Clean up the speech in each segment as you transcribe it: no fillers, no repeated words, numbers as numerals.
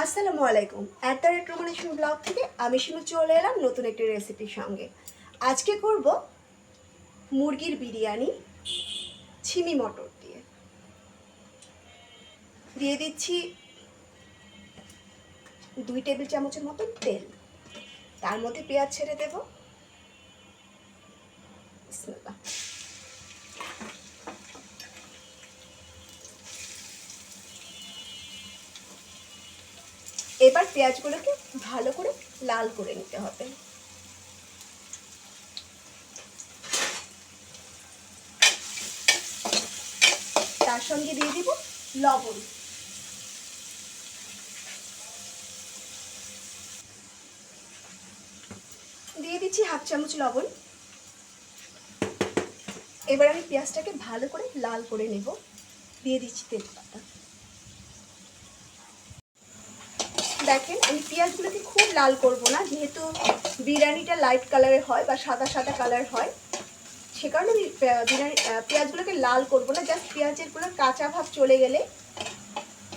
আসসালামু আলাইকুম। @রোমানেশন ব্লগ থেকে আমি শিমু চলে এলাম নতুন একটি রেসিপির সঙ্গে। আজকে করব মুরগির বিরিয়ানি ছিমি মটর দিয়ে। দিয়ে দিচ্ছি 2 টেবিল চামচের মতো তেল। তার মধ্যে পেঁয়াজ ছেড়ে দেব। বিসমিল্লাহ। এবার পেঁয়াজগুলোকে ভালো করে লাল করে নিতে হবে। তার সঙ্গে দিয়ে দিব লবণ। দিয়ে দিচ্ছি হাফ চামচ লবণ। এবার আমি পেঁয়াজটাকে ভালো করে লাল করে নেব। দিয়ে দিচ্ছি তেজপাতা। দেখেন আমি পেঁয়াজগুলোকে খুব লাল করব না, যেহেতু বিরিয়ানিটা লাইট কালারের হয় বা সাদা সাদা কালার হয়, সে কারণে আমি পেঁয়াজগুলোকে লাল করব না। জাস্ট পেঁয়াজেরগুলো কাঁচা ভাব চলে গেলে,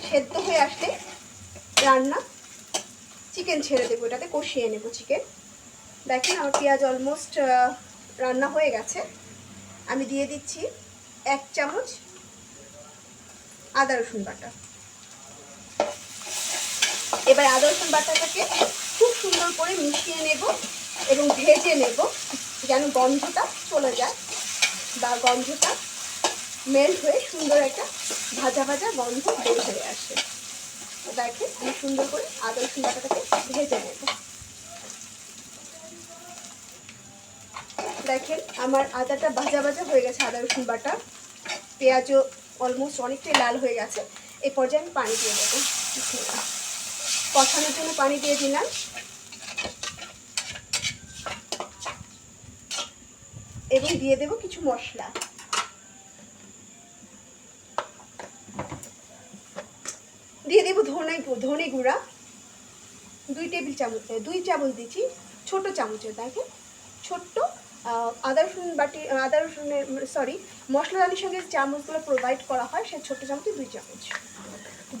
সেদ্ধ হয়ে আসলে রান্না চিকেন ছেড়ে দেবো, এটাতে কষিয়ে নেব চিকেন। দেখেন আমার পেঁয়াজ অলমোস্ট রান্না হয়ে গেছে। আমি দিয়ে দিচ্ছি 1 চামচ আদা রসুন বাটা। এবার আদা রসুন বাটাটাকে খুব সুন্দর করে মিশিয়ে নেব এবং ভেজে নেব, যেন গন্ধটা চলে যায় বা গন্ধটা মেল্ট হয়ে সুন্দর একটা ভাজা ভাজা গন্ধ বের হয়ে আসে। দেখেন আমি সুন্দর করে আদা রসুন বাটাটাকে ভেজে নেব। দেখেন আমার আদাটা ভাজা ভাজা হয়ে গেছে, আদা রসুন বাটা, পেঁয়াজও অলমোস্ট অনেকটাই লাল হয়ে গেছে। এই পর্যায়ে আমি পানি দিয়ে দেবো। কষানোর জন্য পানি দিয়ে দিলাম। এবং দিয়ে দেব কিছু মশলা। দিয়ে দেব ধনে গুঁড়া 2 টেবিল চামচ, 2 চামচ দিচ্ছি, ছোট চামচের। দেখেন ছোট্ট আদা রসুনের মশলাদানির সঙ্গে চামচগুলো প্রোভাইড করা হয়, সে ছোট্ট চামচে 2 চামচ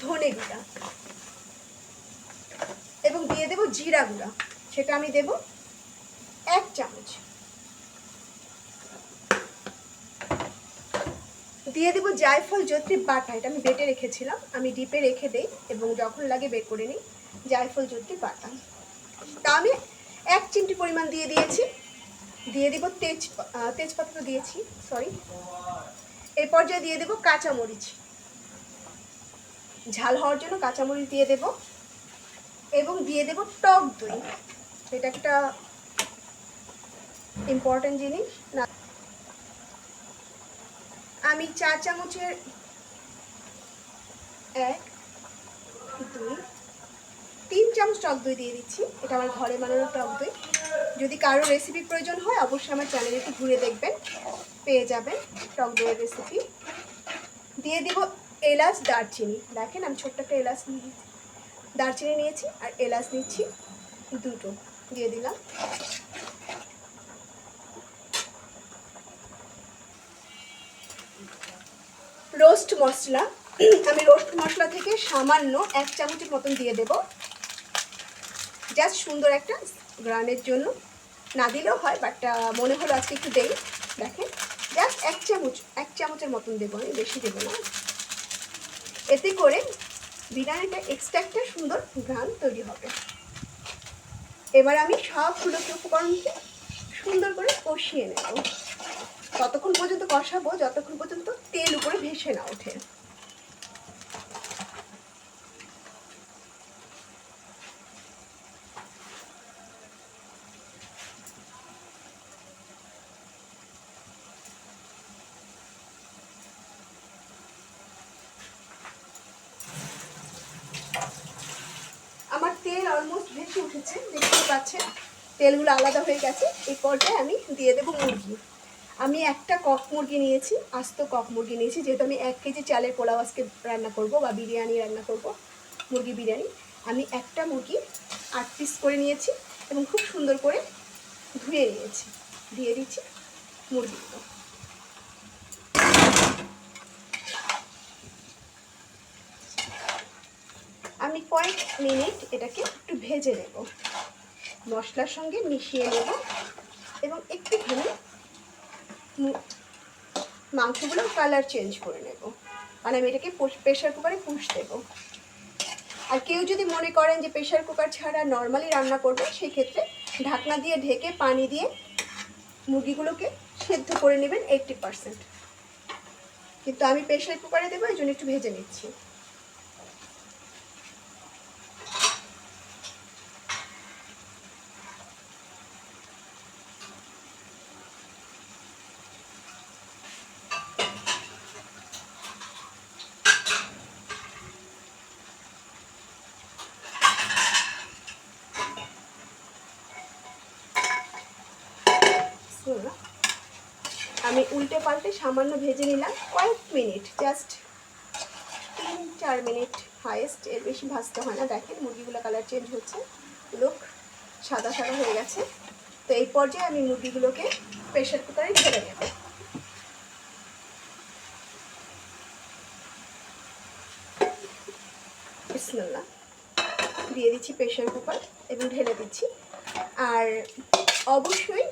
ধনে গুঁড়া। এবং দিয়ে দেব জিরা গুঁড়া, সেটা আমি দেব 1 চামচ। দিয়ে দেব জায়ফল জয়িত্রী বাটা, এটা আমি বেটে রেখেছিলাম, আমি ডিপে রেখে দেই এবং যখন লাগে বের করে নিই। জায়ফল জয়িত্রী বাটা তা আমি 1 চিমটি পরিমাণ দিয়ে দিয়েছি। দিয়ে দিব তেজপাতা তো দিয়েছি, সরি। এই পর্যায়ে দিয়ে দেব কাঁচামরিচ, ঝাল হওয়ার জন্য কাঁচামরিচ দিয়ে দেব। এবং দিয়ে দেব টক দই, এটা একটা ইম্পর্টেন্ট জিনিস না। আমি 4 চামচের 1 2 3 চামচ টক দই দিয়ে দিচ্ছি। এটা আমার ঘরে বানানো টক দই। যদি কারো রেসিপি প্রয়োজন হয় অবশ্যই আমার চ্যানেলে একটু ঘুরে দেখবেন, পেয়ে যাবেন টক দইয়ের রেসিপি। দিয়ে দিব এলাচ দারচিনি। দেখেন আমি ছোট্ট একটা দারচিনি নিয়েছি আর এলাচ নিচ্ছি 2টো, দিয়ে দিলাম। রোস্ট মশলা, আমি রোস্ট মশলা থেকে সামান্য 1 চামচের মতন দিয়ে দেব, জাস্ট সুন্দর একটা গ্রানের জন্য। না দিলেও হয়, বাট মনে হলো আজকে একটু দেই। দেখেন জাস্ট 1 চামচের মতন দেবো, আমি বেশি দেবো না। এতে করে বিরিয়ানিটা এক্সট্রা একটা সুন্দর ঘ্রাণ তৈরি হবে। এবার আমি সবগুলোকে উপকরণকে সুন্দর করে কষিয়ে নেব, ততক্ষণ পর্যন্ত কষাবো যতক্ষণ পর্যন্ত তেল উপরে ভেসে না ওঠে। আমার তেল অলমোস্ট ভেসে উঠেছে, দেখতে পাচ্ছেন তেলগুলো আলাদা হয়ে গেছে। এই পর্যায়ে আমি দিয়ে দেবো মুরগি। আমি একটা কক মুরগি নিয়েছি, আস্ত কক মুরগি নিয়েছি, যেহেতু আমি 1 কেজি চালের পোলাও আজকে রান্না করব বা বিরিয়ানি রান্না করব, মুরগি বিরিয়ানি। আমি একটা মুরগি 8 পিস করে নিয়েছি এবং খুব সুন্দর করে ধুয়ে নিয়েছি। দিয়ে দিচ্ছি মুরগিগুলো। আমি কয়েক মিনিট এটাকে একটু ভেজে নেব, মশলার সঙ্গে মিশিয়ে নেব এবং একটুখানি মাংসগুলো কালার চেঞ্জ করে নেব। আর আমি এটাকে প্রেশার কুকারে পুষ দেবো। আর কেউ যদি মনে করেন যে প্রেশার কুকার ছাড়া নর্মালি রান্না করবে, সেক্ষেত্রে ঢাকনা দিয়ে ঢেকে পানি দিয়ে মুরগিগুলোকে সেদ্ধ করে নেবেন 80%। কিন্তু আমি প্রেশার কুকারে দেবো, এই জন্য একটু ভেজে নিচ্ছি। আমি উল্টে পাল্টে সামান্য ভেজে নিলাম কয়েক মিনিট, জাস্ট 3-4 মিনিট হাইয়েস্ট, এর বেশি ভাজতে হয় না। দেখেন মুরগিগুলো কালার চেঞ্জ হচ্ছে, লুক সাদা সাদা হয়ে গেছে। তো এই পর্যায়ে আমি মুরগিগুলোকে প্রেশার কুকারে ঢেলে নেব। বিসমিল্লাহ দিয়ে দিচ্ছি প্রেশার কুকার এবং ঢেলে দিচ্ছি। আর অবশ্যই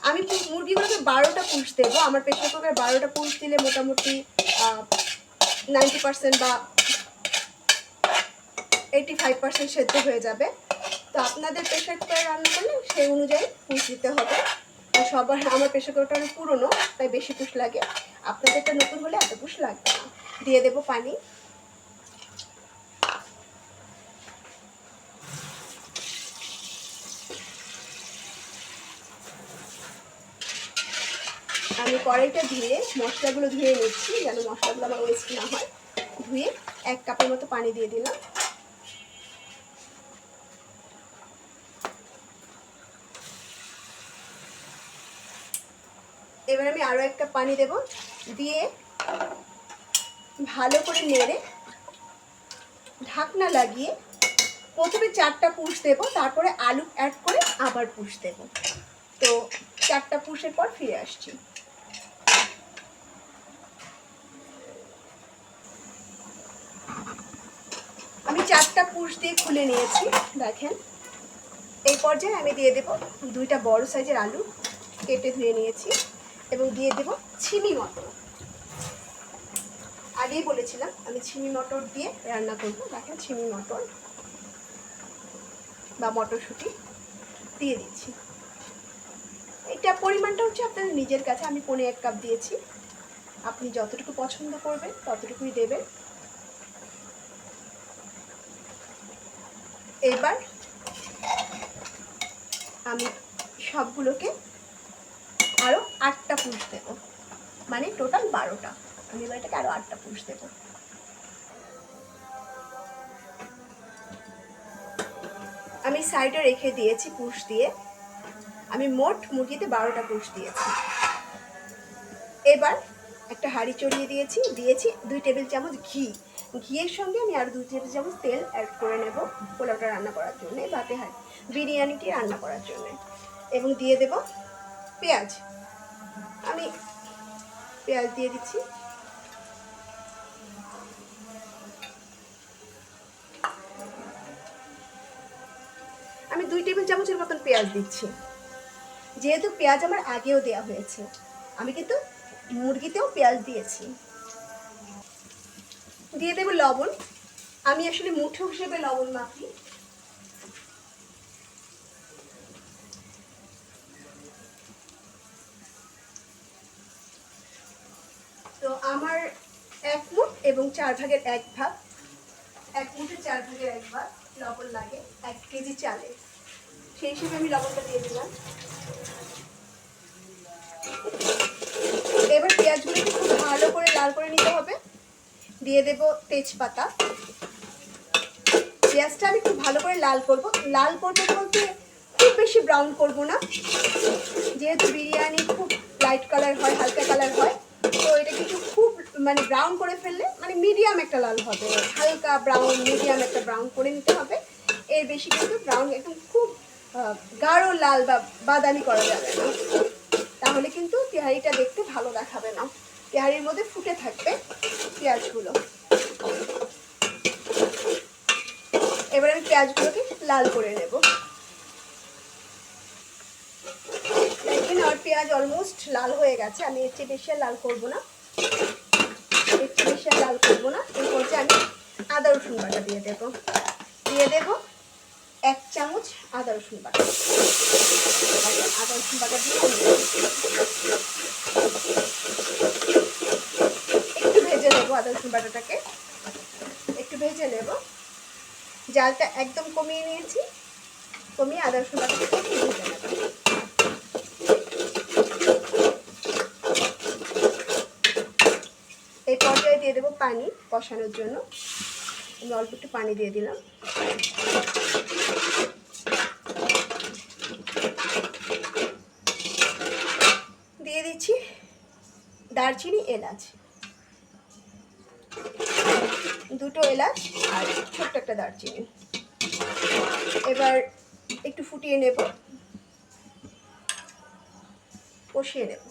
আমি মুরগিগুলোকে 12টা পুষ দেবো। আমার প্রেশার কুকার 12টা পুষ দিলে মোটামুটি 90% বা 85% সেদ্ধ হয়ে যাবে। তো আপনাদের প্রেশার কুকারে রান্না করলে সেই অনুযায়ী পুষ দিতে হবে। সবার আমার প্রেশার কুকারটা অনেক পুরনো, তাই বেশি পুষ লাগে। আপনাদেরটা নতুন হলে এত পুষ লাগবে না। দিয়ে দেবো পানি। আমি কড়াইটা ধুয়ে মশলাগুলো ধুয়ে নিচ্ছি, যেন মশলাগুলো আমার ওয়েস্ট না হয়। ধুয়ে 1 কাপের মতো পানি দিয়ে দিলাম। এবার আমি আরও 1 কাপ পানি দেব, দিয়ে ভালো করে নেড়ে ঢাকনা লাগিয়ে প্রথমে 4টা পুষ দেব, তারপরে আলু অ্যাড করে আবার পুষ দেব। তো 4টা পুষের পর ফিরে আসছি। আমি 4টা পুষ দিয়ে খুলে নিয়েছি, দেখেন। এই পর্যায়ে আমি দিয়ে দেব 2টা বড় সাইজের আলু কেটে ধুয়ে নিয়েছি এবং দিয়ে দেব ছিমি মটর। আগেই বলেছিলাম আমি ছিমি মটর দিয়ে রান্না করব। দেখেন ছিমি মটর বা মটরশুঁটি দিয়ে দিচ্ছি। এটা পরিমাণটা হচ্ছে আপনাদের নিজের কাছে। আমি 1.5 কাপ দিয়েছি, আপনি যতটুকু পছন্দ করবেন ততটুকুই দেবেন। এবার আমি সবগুলোকে আরও 8টা পুষ দেবো, মানে টোটাল 12টা। আমি এবার এটাকে আরও 8টা পুষ দেবো। আমি সাইডে রেখে দিয়েছি পুষ দিয়ে। আমি মোট মুরগিতে 12টা পুষ দিয়েছি। এবার একটা হাঁড়ি চড়িয়ে দিয়েছি 2 টেবিল চামচ ঘি। ঘিয়ের সঙ্গে আমি আর 2 টেবিল চামচ তেল অ্যাড করে নেব পোলাওটা রান্না করার জন্য, ভাতে বিরিয়ানিটি রান্না করার জন্য। এবং দিয়ে দেব পেঁয়াজ। আমি পেঁয়াজ দিয়ে দিচ্ছি। আমি 2 টেবিল চামচের মতন পেঁয়াজ দিচ্ছি, যেহেতু পেঁয়াজ আমার আগেও দেওয়া হয়েছে। আমি কিন্তু মুরগিতেও পেঁয়াজ দিয়েছি। দিয়ে দেব লবণ। আমি আসলে মুঠো হিসেবে লবণ মাখি। তো আমার 1 মুঠ এবং 4 ভাগের 1 ভাগ, 1 মুঠে 4 ভাগের 1 ভাগ লবণ লাগে 1 কেজি চালে। সেই হিসেবে আমি লবণটা দিয়ে দিলাম। এবার পেঁয়াজগুলোকে খুব ভালো করে লাল করে নিতে হবে। দিয়ে দেব তেজপাতা। পেঁয়াজটা আমি খুব ভালো করে লাল করব। লাল করব বলতে খুব বেশি ব্রাউন করব না, যেহেতু বিরিয়ানি খুব লাইট কালার হয়, হালকা কালার হয়। তো এটা কিছু খুব মানে ব্রাউন করে ফেললে মানে মিডিয়াম একটা লাল হবে, হালকা ব্রাউন মিডিয়াম একটা ব্রাউন করে নিতে হবে। এর বেশি কিন্তু ব্রাউন একদম খুব গাঢ় লাল বা বাদামি করা যাবে না, তাহলে কিন্তু তেহারিটা দেখতে ভালো দেখাবে না। তেহারির মধ্যে ফুটে থাকবে পেঁয়াজগুলো। এবার আমি পেঁয়াজগুলোকে লাল করে নেব। দেখবেন আমার পেঁয়াজ অলমোস্ট লাল হয়ে গেছে। আমি এর চেয়ে বেশি লাল করবো না, এর চেয়ে বেশি লাল করবো না। এই পর্যায়ে আমি আদা রসুন বাটা দিয়ে দেবো 1 চামচ আদা রসুন বাটা। আদা রসুন বাটা দিয়ে একটু ভেজে নেবো। আদা রসুন বাটাটাকে একটু ভেজে নেব। জালটা একদম কমিয়ে নিয়েছি, কমিয়ে আদা রসুন বাটাটাকে একটু ভেজে নেব। এই পর্যায়ে দিয়ে দেবো পানি কষানোর জন্য। আমি অল্প একটু পানি দিয়ে দিলাম। দিয়ে দিচ্ছি দারচিনি, এলাচ, 2টো এলাচ আর ছোট্ট একটা দারচিনি। এবার একটু ফুটিয়ে নেব, কষিয়ে নেব।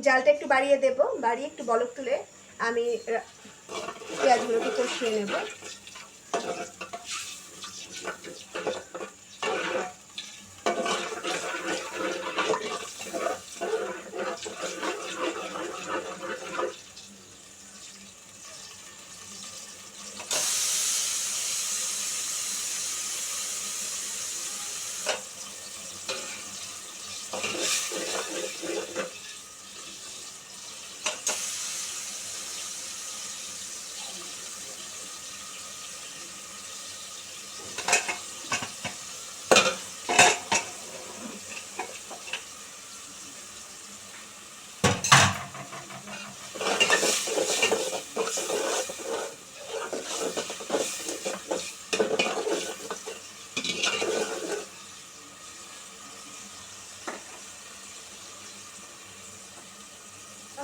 জালটা একটু বাড়িয়ে দেব, বাড়িয়ে একটু বলক তুলে আমি পেঁয়াজগুলোকে কষিয়ে নেব।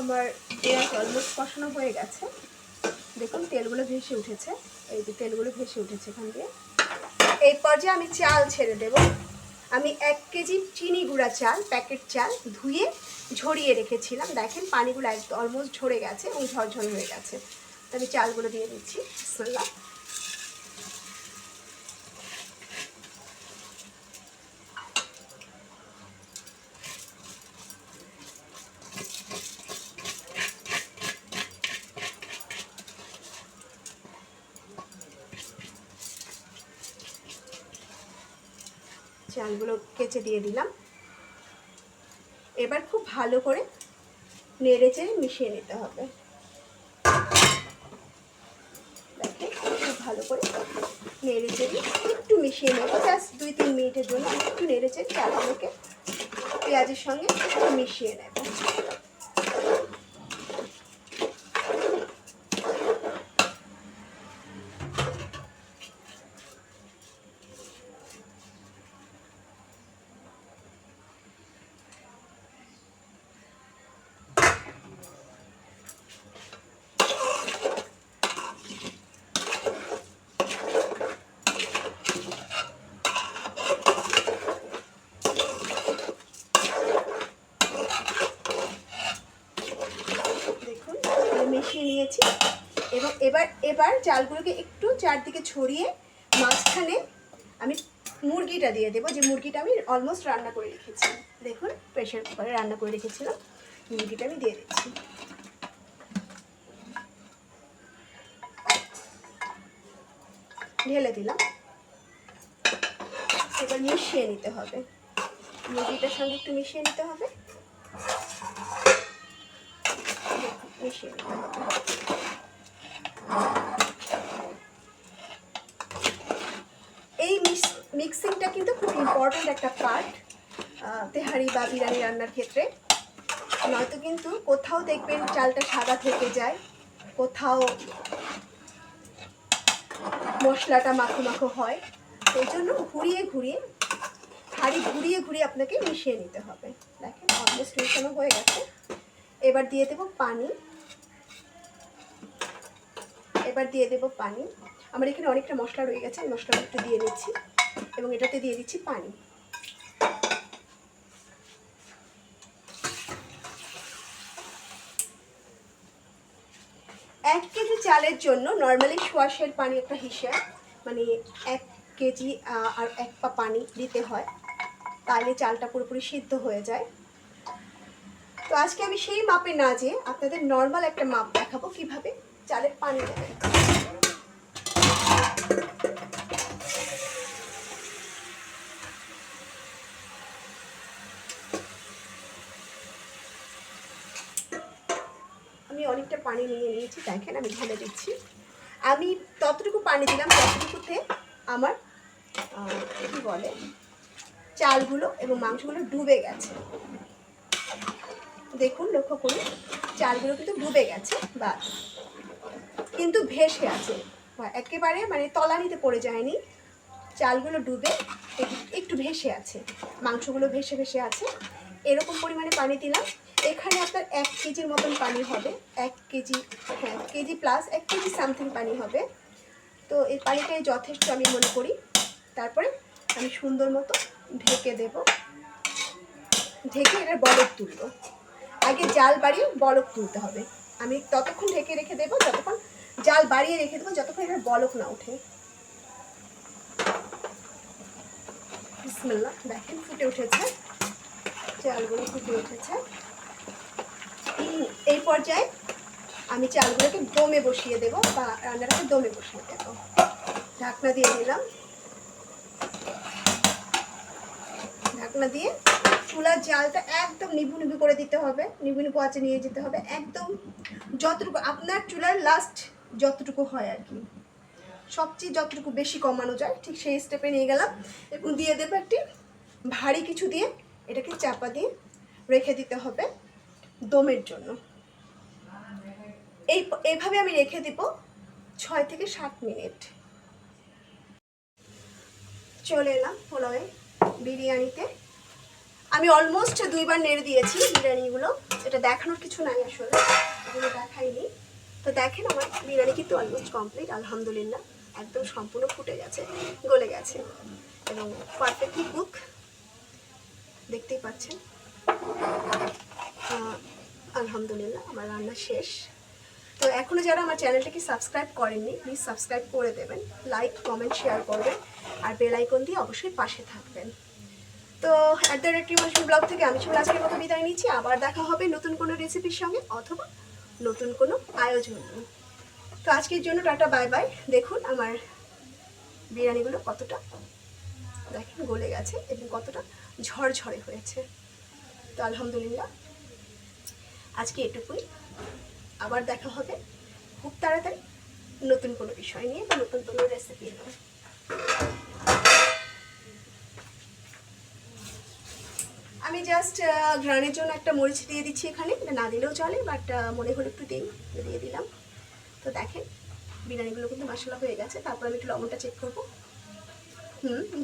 আমার পেঁয়াজ অলমোস্ট কষানো হয়ে গেছে। দেখুন তেলগুলো ভেসে উঠেছে, এই যে তেলগুলো ভেসে উঠেছে এখান দিয়ে। এই পর্যায়ে আমি চাল ছেড়ে দেব। আমি 1 কেজি চিনি গুঁড়া চাল, প্যাকেট চাল ধুয়ে ঝরিয়ে রেখেছিলাম। দেখেন পানিগুলো একদম অলমোস্ট ঝরে গেছে এবং ঝরঝর হয়ে গেছে। তো আমি চালগুলো দিয়ে দিচ্ছি। বিসমিল্লাহ। চালগুলো কেচে দিয়ে দিলাম। এবার খুব ভালো করে নেড়ে চেড়ে মিশিয়ে নিতে হবে। দেখেন খুব ভালো করে নেড়ে চেড়ে একটু মিশিয়ে নেব, জাস্ট 2-3 মিনিটের জন্য একটু নেড়ে চেড়ে চালগুলোকে পেঁয়াজের সঙ্গে একটু মিশিয়ে নেব। মিশিয়ে নিয়েছি এবং এবার চালগুলোকে একটু চারদিকে ছড়িয়ে মাঝখানে আমি মুরগিটা দিয়ে দেবো, যে মুরগিটা আমি অলমোস্ট রান্না করে রেখেছি। দেখুন প্রেশার কুকারে রান্না করে রেখেছিলাম, মুরগিটা আমি দিয়ে দিচ্ছি। ঢেলে দিলাম। এবার মিশিয়ে নিতে হবে, মুরগিটার সঙ্গে একটু মিশিয়ে নিতে হবে, মিশিয়ে নিতে হবে। এই মিক্সিংটা কিন্তু খুব ইম্পর্ট্যান্ট একটা পার্ট তেহারি বা বিরিয়ানি রান্নার ক্ষেত্রে। নয়তো কিন্তু কোথাও দেখবেন চালটা সাদা থেকে যায়, কোথাও মশলাটা মাখো মাখো হয়। এই জন্য ঘুরিয়ে ঘুরিয়ে আপনাকে মিশিয়ে নিতে হবে। দেখেন অলমোস্ট মিশানো হয়ে গেছে। এবার দিয়ে দেব পানি। আমার এখানে অনেকটা মশলা রয়ে গেছে, মশলাটা একটু দিয়ে দিচ্ছি এবং এটাতে দিয়ে দিচ্ছি পানি। 1 কেজি চালের জন্য নর্মালি সোয়াশের পানি একটা হিসাব, মানে 1 কেজি আর 1 পা পানি দিতে হয়, তাহলে চালটা পুরোপুরি সিদ্ধ হয়ে যায়। তো আজকে আমি সেই মাপে না যেয়ে আপনাদের নর্মাল একটা মাপ দেখাবো কিভাবে চালের পানি দেবেন। আমি অনেকটা পানি নিয়ে নিয়েছি, দেখেন আমি ঢেলে দিচ্ছি। আমি ততটুকু পানি দিলাম ততটুকুতে আমার কি বলে চালগুলো এবং মাংসগুলো ডুবে গেছে। দেখুন, লক্ষ্য করুন, চালগুলো কিন্তু ডুবে গেছে বা কিন্তু ভেসে আছে, একেবারে মানে তলানিতে পড়ে যায়নি। চালগুলো ডুবে একটু ভেসে আছে, মাংসগুলো ভেসে ভেসে আছে। এরকম পরিমাণে পানি দিলাম। এখানে আপনার 1 কেজির মতন পানি হবে, 1 কেজি, হ্যাঁ কেজি প্লাস 1 কেজি সামথিং পানি হবে। তো এই পানিটাই যথেষ্ট আমি মনে করি। তারপরে আমি সুন্দর মতো ঢেকে দেব, ঢেকে এটার বলক তুলব। আগে জাল বাড়িয়ে বলক তুলতে হবে। আমি ততক্ষণ ঢেকে রেখে দেবো, যতক্ষণ জাল বাড়িয়ে রেখে দেবো, যতক্ষণ এটার বলক না ওঠে। বিসমিল্লাহ, দেখেন ফুটে উঠেছে, চালগুলো ফুটে উঠেছে। এই পর্যায়ে আমি চালগুলোকে দমে বসিয়ে দেবো বা রান্নাটাকে দমে বসিয়ে দেবো। ঢাকনা দিয়ে দিলাম, ঢাকনা দিয়ে চুলার জালটা একদম নিভু নিভু করে দিতে হবে, নিভু নিভু আঁচে নিয়ে যেতে হবে, একদম যতটুকু আপনার চুলার লাস্ট যতটুকু হয় আর কি, সবচেয়ে যতটুকু বেশি কমানো যায় ঠিক সেই স্টেপে নিয়ে গেলাম। এবং দিয়ে দেবো একটি ভারী কিছু দিয়ে এটাকে চাপা দিয়ে রেখে দিতে হবে দমের জন্য। এইভাবে আমি রেখে দেব 6 থেকে 7 মিনিট। চলে এলাম পোলাওয়ে বিরিয়ানিতে। আমি অলমোস্ট 2 বার নেড়ে দিয়েছি বিরিয়ানিগুলো, এটা দেখানোর কিছু নাই আসলে, এগুলো দেখাইনি। তো দেখেন আমার বিরিয়ানি কিন্তু অলমোস্ট কমপ্লিট, আলহামদুলিল্লাহ একদম সম্পূর্ণ ফুটে গেছে, গলে গেছে এবং পারফেক্টলি কুক, দেখতেই পাচ্ছেন। আলহামদুলিল্লাহ আমার রান্না শেষ। তো এখনও যারা আমার চ্যানেলটাকে সাবস্ক্রাইব করেননি, প্লিজ সাবস্ক্রাইব করে দেবেন, লাইক কমেন্ট শেয়ার করবেন আর বেল আইকন দিয়ে অবশ্যই পাশে থাকবেন। তো @রিমাশমি ব্লগ থেকে আমি সব আজকের মতো বিদায় নিচ্ছি। আবার দেখা হবে নতুন কোনো রেসিপির সঙ্গে অথবা নতুন কোনো আয়োজন নিয়ে। তো আজকের জন্য টাটা, বাই বাই। দেখুন আমার বিরিয়ানিগুলো কতটা দেখেন গলে গেছে এবং কতটা ঝরঝরে হয়েছে। তো আলহামদুলিল্লাহ আজকে এটুকুই। আবার দেখা হবে খুব তাড়াতাড়ি নতুন কোনো বিষয় নিয়ে বা নতুন কোনো রেসিপি নিয়ে। আমি জাস্ট ঘ্রাণের জন্য একটা মরিচ দিয়ে দিচ্ছি এখানে, এটা না দিলেও চলে, বাট মনে হলো একটু দিয়ে দিলাম। তো দেখেন বিরিয়ানিগুলো কিন্তু মশলা হয়ে গেছে। তারপর আমি একটু লবণটা চেক করবো,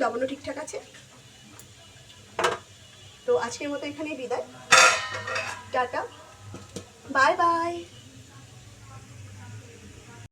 লবণও ঠিকঠাক আছে। তো আজকের মতো এখানেই বিদায়, টাটা, বাই বাই।